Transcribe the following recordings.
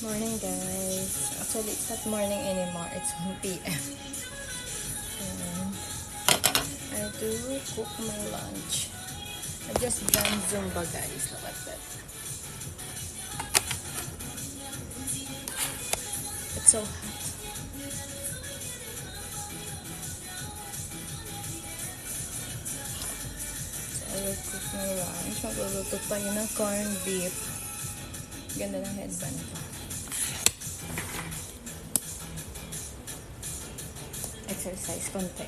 Morning guys. Actually, it's not morning anymore. It's 1 p.m. And I do cook my lunch. I just done Zumba guys. Look at that. It's so hot. So I will cook my lunch. Magluluto pa yun ng corned beef. Ganda ng headband ko. Exercise konti.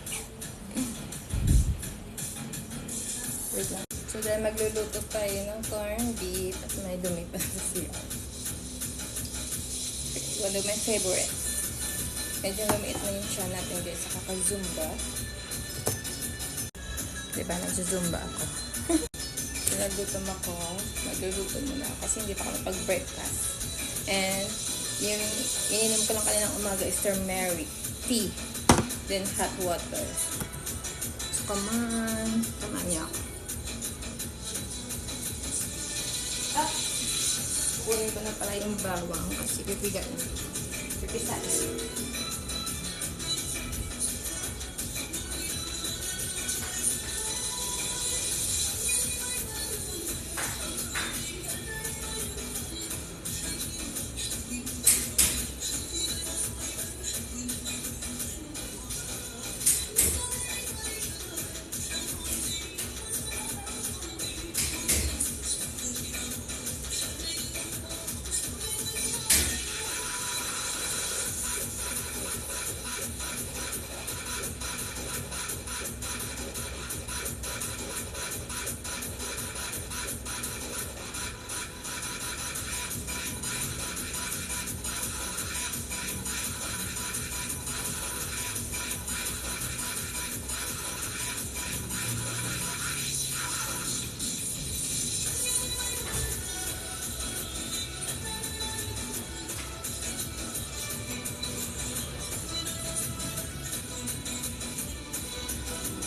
Wait lang. So dahil magluluto tayo ng corned beef at may dumi pa sa siya. One of my favorite. Medyo lumiit na yung siya natin guys sa kaka-zumba. Diba nagsa-zumba ako. So naglutom ako. Magluluto muna ako kasi hindi pa ako napag-breakfast. And yung ininom ko lang kaninang umaga is turmeric tea. Then hot water. So come on. Come on niya ako. Kunin ko na pala yung bawang kasi pipigat na. Pipitas.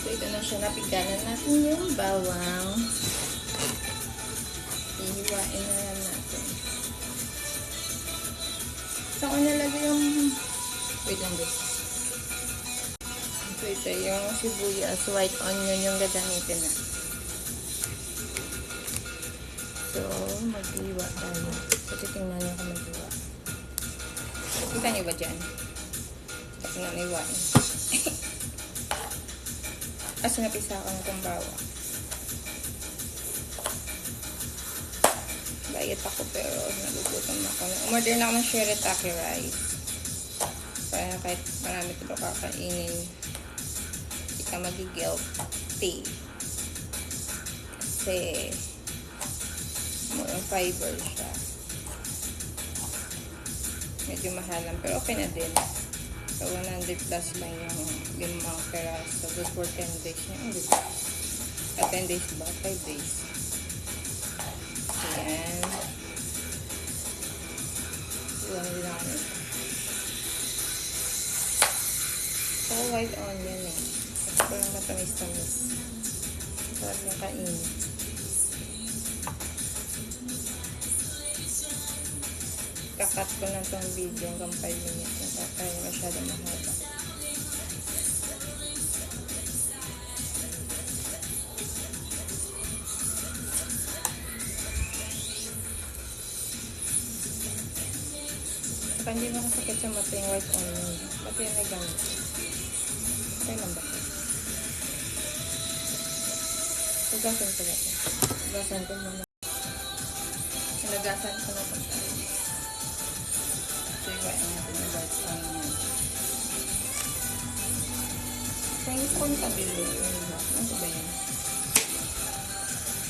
So, ito na siya. Napiganan natin yung bawang. Ihiwain na lang natin. So, ako nalagay yung... Wait lang guys. So, ito yung sibuyas, white onion yung gagamitin na. So, mag-iwa tayo. So, titingnan niyo kung mag-iwa. Kita niyo ba dyan? Tapos na iwain. Kasi napisa ko na itong bawang. Diet ako pero nagugutom ako. Umorder na ako ng shirataki rice. Kaya kahit marami ito kakainin, hindi ka mag-guilty. Kasi more fiber siya. Medyo mahal lang pero okay na din. So, 100 plus lang yung 5 peraso. Good for 10 days niya. 10 days ba? 5 days. Ayan. Iwan din ako nito. So, white onion eh. Kasi parang matamis-tamis. Sarap yung kainin. Kakat ko na itong video hanggang 5 minutes na kaya masyado mahaba. Saka hindi makasakit sa mata yung white onion. Ba't yan may gamit? Okay lang ba ito? Hugasan ko natin. Hugasan ko muna. Nagasan ko na ito. So, iwain natin yung white onion. So, yung kung kabilo, ano ba yan?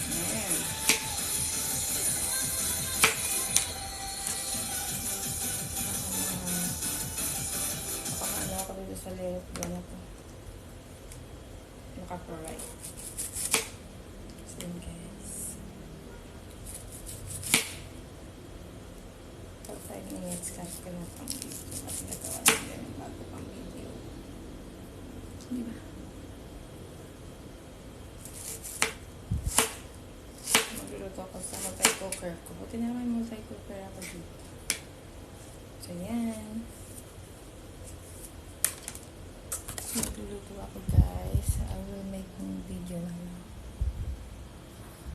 Ayan. Napakaano ako dito sa layot ba na ito? Naka-fry. So, yun guys. 5 minutes kasi ko na pang video kasi nagawa nila yung bago pang video. Diba? Magluluto ako sa multi-cooker ko. Buti naman multi-cooker ako dito. So, yan. Magluluto ako, guys. I will make